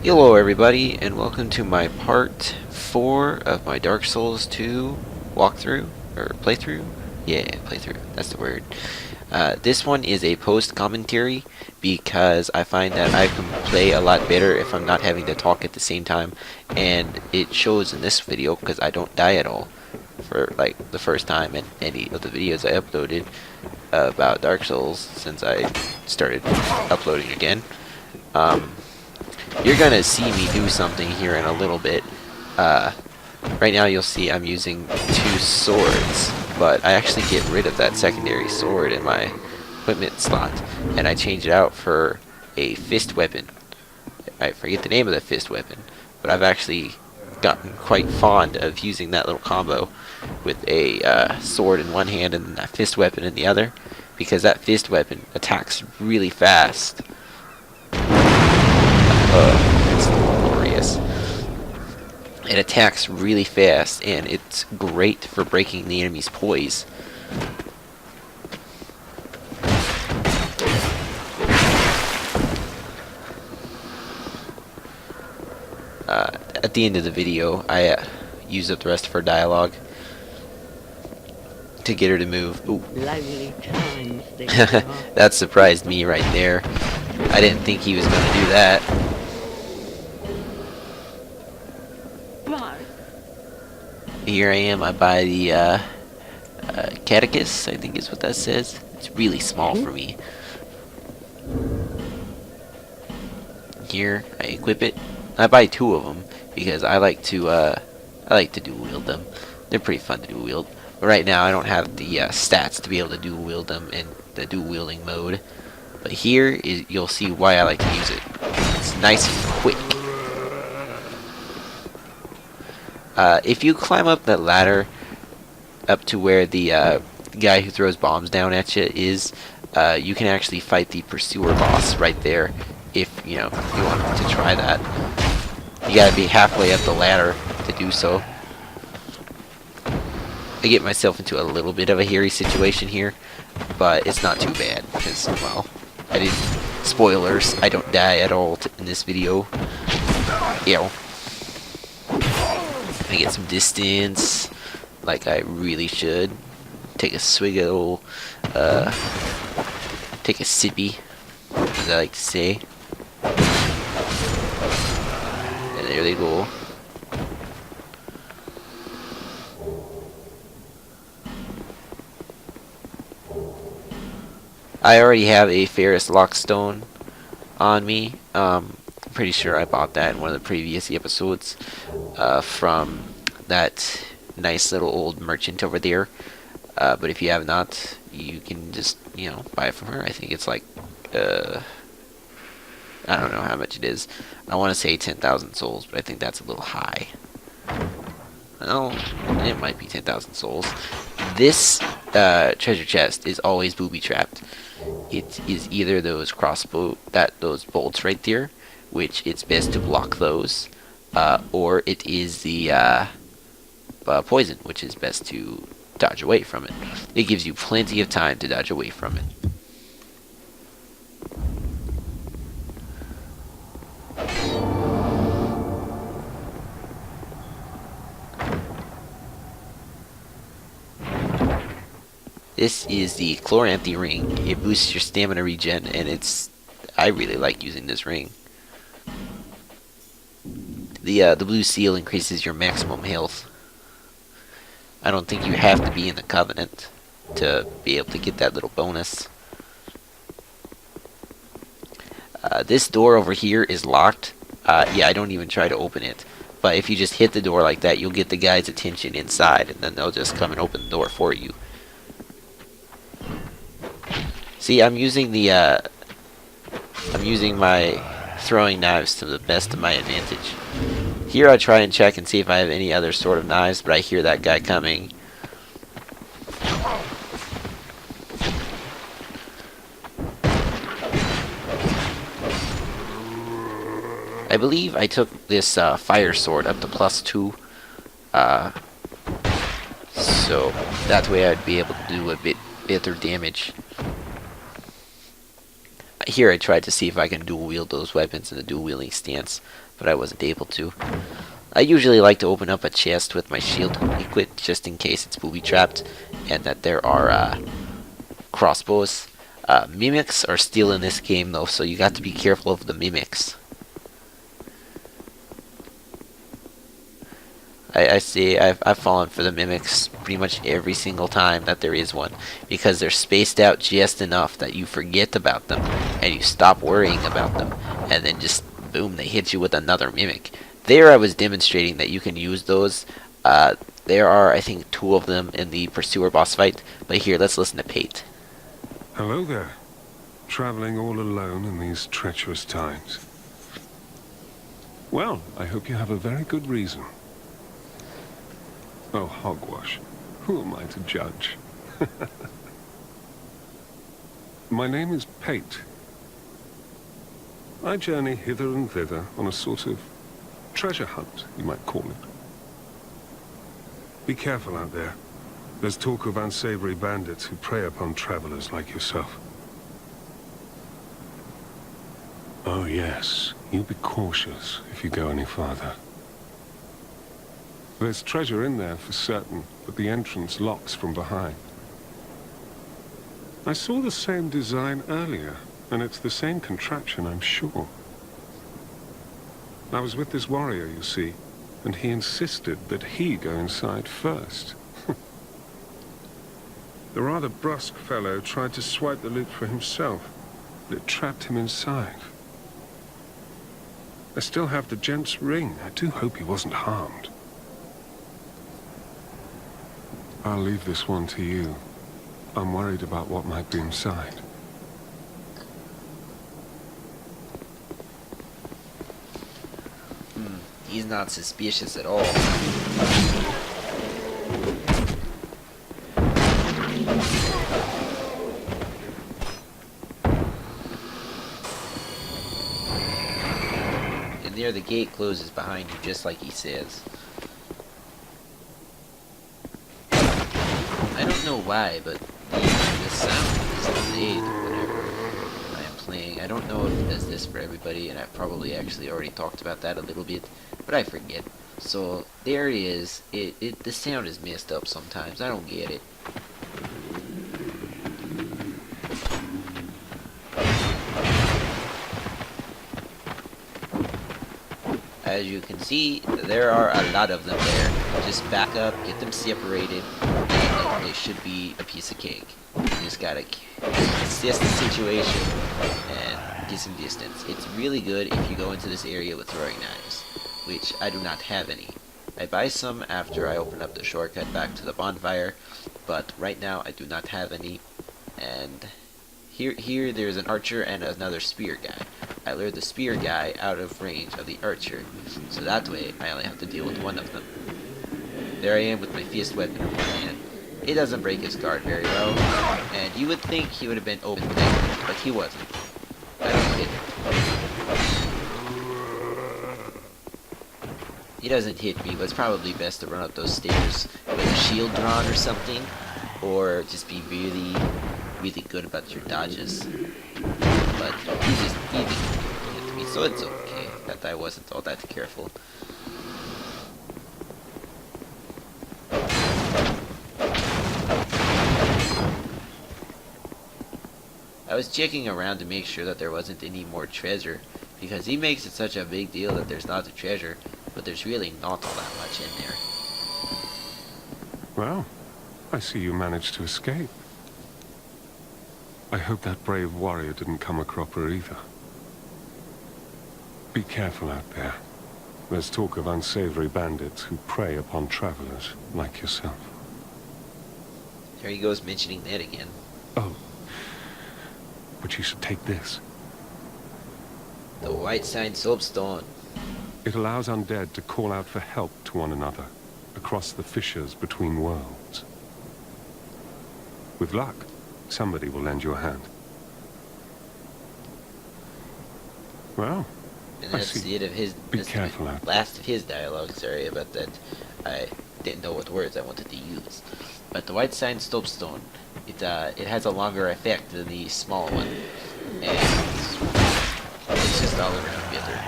Hello everybody, and welcome to my part 4 of my Dark Souls 2 walkthrough, or playthrough? Yeah, playthrough, that's the word. This one is a post-commentary because I find that I can play a lot better if I'm not having to talk at the same time, and it shows in this video because I don't die at all for like the first time in any of the videos I uploaded about Dark Souls since I started uploading again. You're gonna see me do something here in a little bit. Right now you'll see I'm using 2 swords, but I actually get rid of that secondary sword in my equipment slot, and I change it out for a fist weapon. I forget the name of the fist weapon, but I've actually gotten quite fond of using that little combo with a sword in one hand and a fist weapon in the other, because that fist weapon attacks really fast. It's glorious. It attacks really fast, and it's great for breaking the enemy's poise. At the end of the video, I use up the rest of her dialogue to get her to move. Ooh. Lively times they That surprised me right there. I didn't think he was going to do that. Here I am. I buy the catechus, I think is what that says. It's really small for me. Here I equip it. I buy 2 of them because I like to dual wield them. They're pretty fun to dual wield. But right now I don't have the stats to be able to dual wield them in the dual wielding mode. But here you'll see why I like to use it. It's nice and quick. If you climb up that ladder up to where the guy who throws bombs down at you is, you can actually fight the pursuer boss right there if you want to try that. You gotta be halfway up the ladder to do so. I get myself into a little bit of a hairy situation here, but it's not too bad because, well, I didn't. Spoilers, I don't die at all in this video. Ew. I get some distance, like I really should. Take a swiggle, take a sippy, as I like to say. And there they go. I already have a Ferris Lockstone on me. I'm pretty sure I bought that in one of the previous episodes from that nice little old merchant over there. But if you have not, you can just, buy it from her. I think it's like, I don't know how much it is. I want to say 10,000 souls, but I think that's a little high. Well, it might be 10,000 souls. This treasure chest is always booby-trapped. It is either those those bolts right there, which it's best to block those, or it is the poison, which is best to dodge away from it. It gives you plenty of time to dodge away from it. This is the Chloranthy ring. It boosts your stamina regen, and I really like using this ring. The blue seal increases your maximum health. I don't think you have to be in the Covenant to be able to get that little bonus. This door over here is locked. Yeah, I don't even try to open it. But if you just hit the door like that, you'll get the guy's attention inside, and then they'll just come and open the door for you. See, I'm using my throwing knives to the best of my advantage. Here I try and check and see if I have any other sort of knives, but I hear that guy coming. I believe I took this fire sword up to +2. So that way I'd be able to do a bit better damage. Here I tried to see if I can dual wield those weapons in a dual wielding stance, but I wasn't able to. I usually like to open up a chest with my shield equipped just in case it's booby trapped and that there are crossbows. Mimics are still in this game though, so you got to be careful of the mimics. I see. I've fallen for the mimics pretty much every single time that there is one, because they're spaced out just enough that you forget about them and you stop worrying about them, and then just boom, they hit you with another mimic. There, I was demonstrating that you can use those. There are, I think, 2 of them in the Pursuer boss fight. But here, let's listen to Pate. Hello there. Traveling all alone in these treacherous times. Well, I hope you have a very good reason. Oh, hogwash. Who am I to judge? My name is Pate. I journey hither and thither on a sort of treasure hunt, you might call it. Be careful out there. There's talk of unsavory bandits who prey upon travelers like yourself. Oh yes, you be cautious if you go any farther. There's treasure in there for certain, but the entrance locks from behind. I saw the same design earlier, and it's the same contraption, I'm sure. I was with this warrior, you see, and he insisted that he go inside first. The rather brusque fellow tried to swipe the loot for himself, but it trapped him inside. I still have the gent's ring. I do hope he wasn't harmed. I'll leave this one to you. I'm worried about what might be inside. He's not suspicious at all. And there the gate closes behind you just like he says. I don't know why, but the sound is delayed whenever I am playing. I don't know if it does this for everybody, and I've probably actually already talked about that a little bit, but I forget. So there it is. The sound is messed up sometimes. I don't get it. As you can see, there are a lot of them there. Just back up, get them separated, and they should be a piece of cake. You just gotta assess the situation and get some distance. It's really good if you go into this area with throwing knives, which I do not have any. I buy some after I open up the shortcut back to the bonfire, but right now I do not have any. And here there's an archer and another spear guy. I lured the spear guy out of range of the archer, so that way I only have to deal with one of them. There I am with my fist weapon in one hand. It doesn't break his guard very well, and you would think he would have been open there, but he wasn't. I don't hit him. He doesn't hit me, but it's probably best to run up those stairs with a shield drawn or something, or just be really, really good about your dodges. But he didn't hit me, so it's okay that I wasn't all that careful. I was checking around to make sure that there wasn't any more treasure, because he makes it such a big deal that there's not a treasure, but there's really not all that much in there. Well, I see you managed to escape. I hope that brave warrior didn't come a cropper either. Be careful out there. There's talk of unsavory bandits who prey upon travelers like yourself. There he goes mentioning that again. Oh, but you should take this. The white sign Soapstone. It allows undead to call out for help to one another across the fissures between worlds. With luck, somebody will lend you a hand. Well, And that's the end of his. Be careful out there. Last of his dialogue. Sorry about that. I didn't know what words I wanted to use. But the white sign Soapstone, it has a longer effect than the small one, and installer and builder.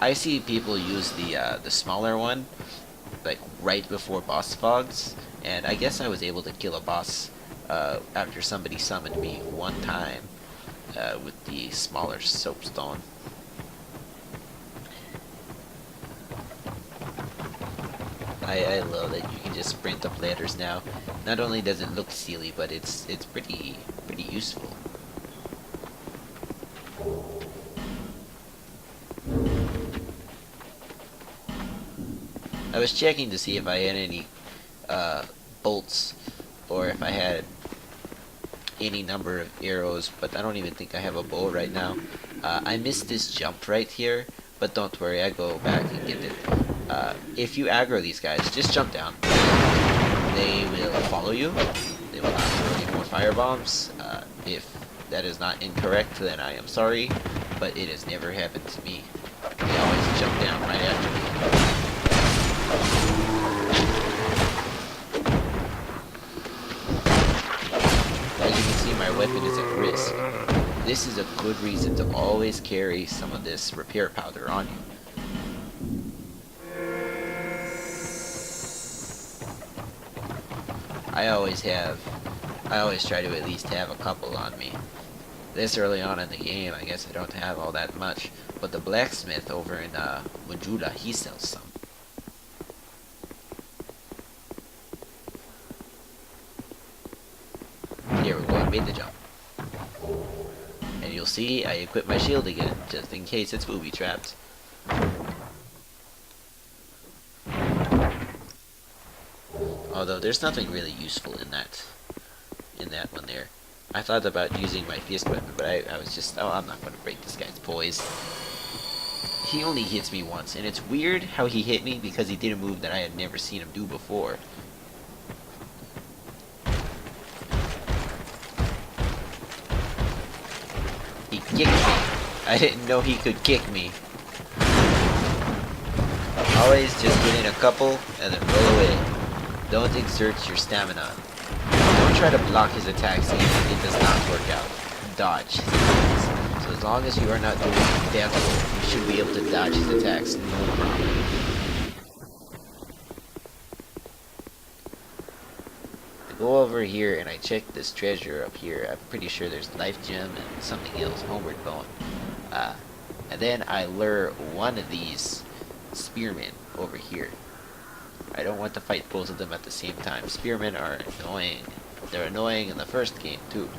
I see people use the smaller one, like right before boss fogs, and I guess I was able to kill a boss after somebody summoned me one time with the smaller soapstone. I love that you can just sprint up ladders now. Not only does it look silly, but it's pretty useful. I was checking to see if I had any bolts or if I had any number of arrows, but I don't even think I have a bow right now. I missed this jump right here, but don't worry, I go back and get it. If you aggro these guys, just jump down. They will follow you. They will not throw any more firebombs. If that is not incorrect, then I am sorry, but it has never happened to me. They always jump down right after me. As you can see, my weapon is at risk. This is a good reason to always carry some of this repair powder on you. I always try to at least have a couple on me. This early on in the game, I guess I don't have all that much, but the blacksmith over in Majula, he sells some. Here we go, I made the jump. And you'll see I equip my shield again, just in case it's booby trapped. Although there's nothing really useful in that one there. I thought about using my fist weapon, but I was just, oh, I'm not going to break this guy's poise. He only hits me once, and it's weird how he hit me because he did a move that I had never seen him do before. He kicked me. I didn't know he could kick me. Always just get in a couple and then roll away. Don't exert your stamina. Don't try to block his attacks even if it does not work out. Dodge his attacks. So as long as you are not doing death roll, you should be able to dodge his attacks no problem. I go over here and I check this treasure up here. I'm pretty sure there's life gem and something else, homeward bone. And then I lure one of these spearmen over here. I don't want to fight both of them at the same time. Spearmen are annoying. They're annoying in the first game too.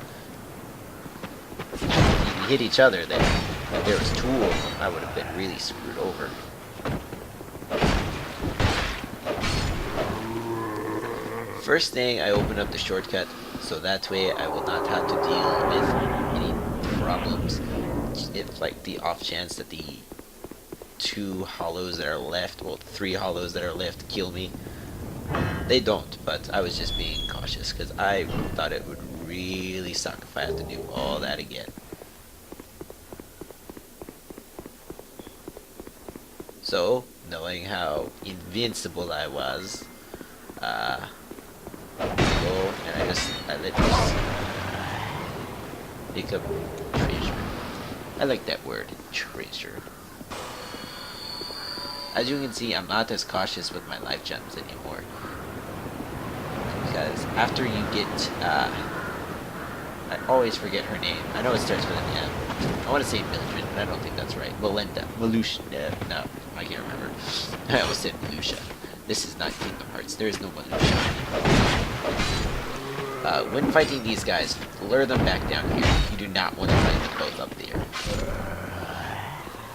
You can hit each other then. If there was two of them, I would have been really screwed over. First thing, I open up the shortcut, so that way I will not have to deal with any problems. If like the off chance that the two hollows that are left, well, 3 hollows that are left kill me. They don't, but I was just being cautious because I thought it would really suck if I had to do all that again. So, knowing how invincible I was, I go and I let this pick up treasure. I like that word, treasure. As you can see, I'm not as cautious with my life gems anymore. Because after you get, I always forget her name. I know it starts with an M. I want to say Mildred, but I don't think that's right. Melinda. Melusha. No, I can't remember. I almost said Melusha. This is not Kingdom Hearts. There is no Melusha. When fighting these guys, lure them back down here. You do not want to fight them both up there.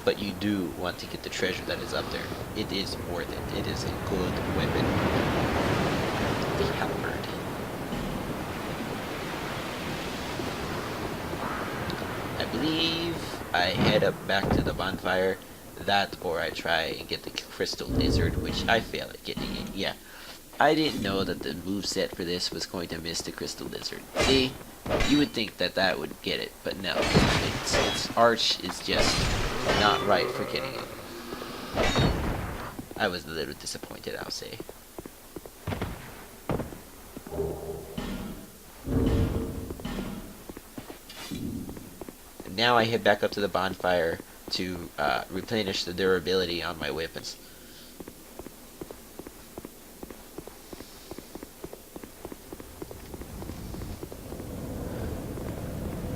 But you do want to get the treasure that is up there. It is worth it. It is a good weapon. The halberd. I believe I head up back to the bonfire. That or I try and get the crystal lizard, which I fail at getting it. Yeah. I didn't know that the moveset for this was going to miss the crystal lizard. See? You would think that that would get it, but no. Its arch is just not right for getting it. I was a little disappointed, I'll say. Now I head back up to the bonfire to replenish the durability on my weapons.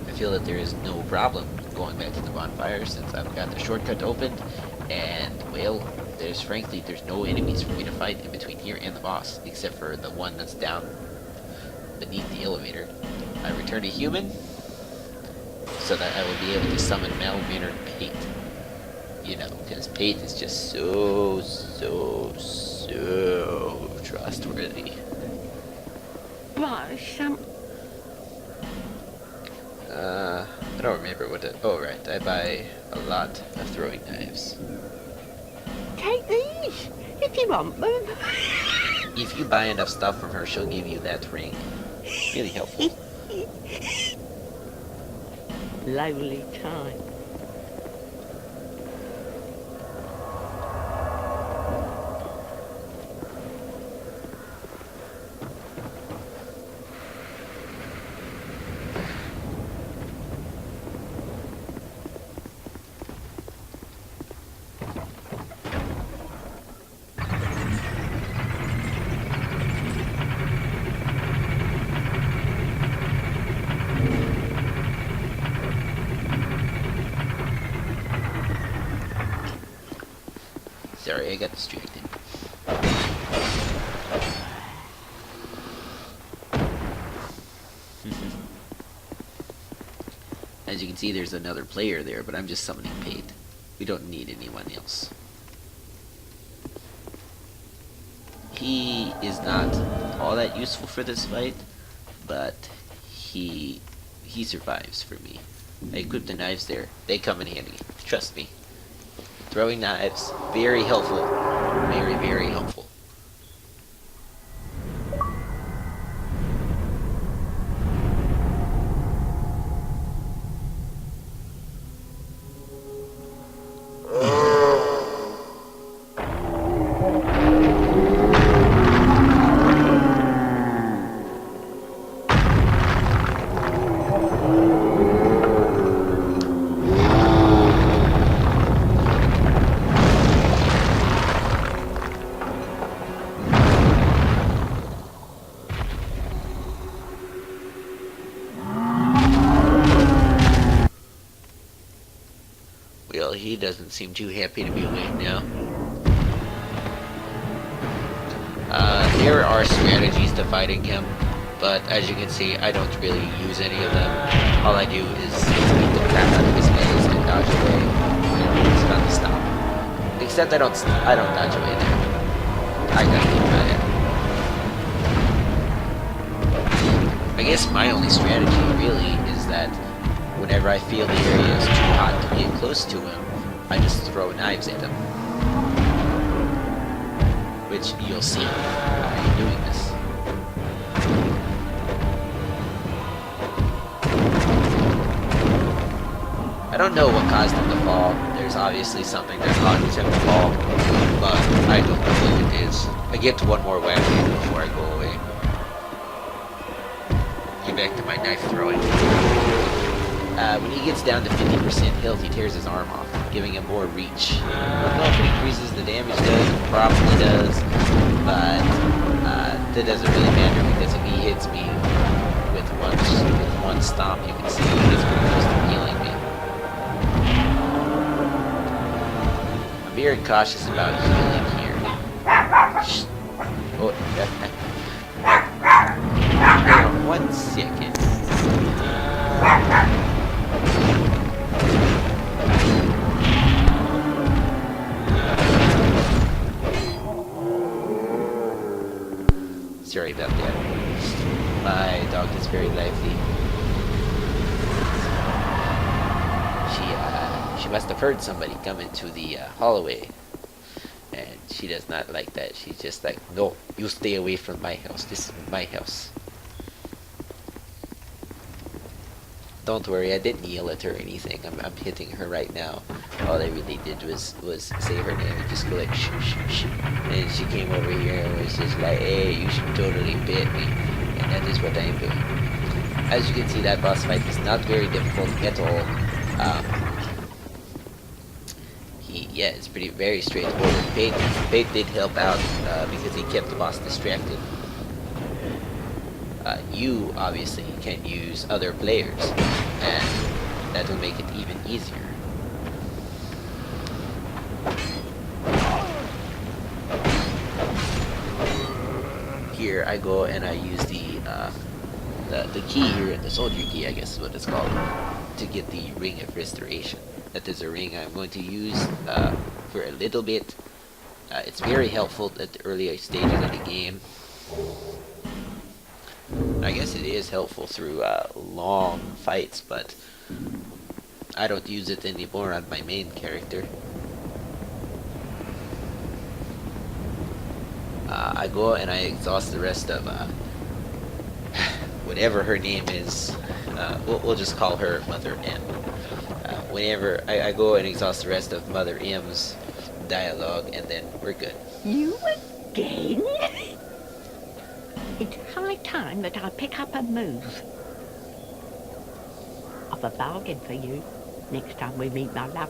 I feel that there is no problem going back to the bonfire since I've got the shortcut opened, and well, there's no enemies for me to fight in between here and the boss, except for the one that's down beneath the elevator. I return to human, so that I will be able to summon Malmannered Pate. You know, because Pate is just so trustworthy. But some... I don't remember what the... Oh, right, I buy a lot of throwing knives. Take these, if you want them. If you buy enough stuff from her, she'll give you that ring. Really helpful. Lonely time. Sorry, I got distracted. As you can see, there's another player there, but I'm just summoning Pate. We don't need anyone else. He is not all that useful for this fight, but he survives for me. I equipped the knives there. They come in handy. Trust me. Throwing knives, very helpful. Very, very helpful. Well, he doesn't seem too happy to be awake now. There are strategies to fighting him, but as you can see, I don't really use any of them. All I do is beat the crap out of his nose and dodge away whenever he's about to stop. Except I don't dodge away there. I gotta keep my head. I guess my only strategy really is that whenever I feel the area is too hot to get close to him, I just throw knives at him. Which you'll see by doing this. I don't know what caused him to fall. There's obviously something that causes him to fall, but I don't know what it is. I get one more whack before I go away. Get back to my knife throwing. When he gets down to 50% health, he tears his arm off, giving him more reach. I don't know if it increases the damage does, it probably does, but that doesn't really matter because if he hits me with one stomp, you can see he gets pretty close to healing me. I'm very cautious about healing here. Oh, hang on 1 second. Sorry about that. My dog is very lively. She must have heard somebody come into the hallway, and she does not like that. She's just like, no, you stay away from my house. This is my house. Don't worry, I didn't yell at her or anything. I'm hitting her right now. All I really did was say her name and just go like shh shh shh. And she came over here and was just like, hey, you should totally pet me. And that is what I am doing. As you can see, that boss fight is not very difficult at all. yeah, it's very straightforward. Pate did help out because he kept the boss distracted. You obviously can use other players, and that will make it even easier. Here I go and I use the key here, the soldier key, I guess is what it's called, to get the ring of restoration. That is a ring I'm going to use for a little bit. It's very helpful at the earlier stages of the game. I guess it is helpful through long fights, but I don't use it anymore on my main character. I go and I exhaust the rest of whatever her name is. We'll just call her Mother M. Whenever I go and exhaust the rest of Mother M's dialogue, and then we're good. You again? It's high time that I pick up and move. I've a bargain for you next time we meet, my love.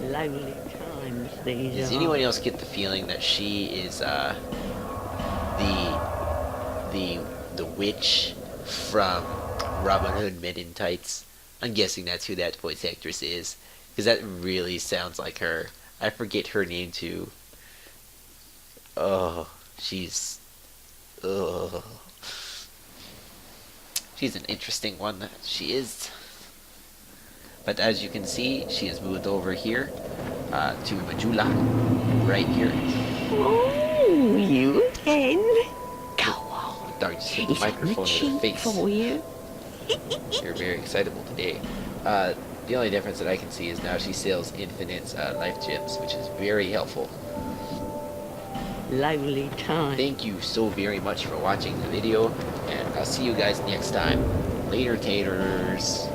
Lonely times these Does are. anyone else get the feeling that she is the witch from Robin Hood Men in Tights? I'm guessing that's who that voice actress is, because that really sounds like her. I forget her name too. Oh, she's an interesting one. She is. But as you can see, she has moved over here to Majula, right here. Oh, you again? Go on. Darn, just hit the Is that microphone in her cheap face. for you? You're very excitable today. The only difference that I can see is now she sells infinite life gems, which is very helpful. Lonely time. Thank you so very much for watching the video, and I'll see you guys next time. Later, taters.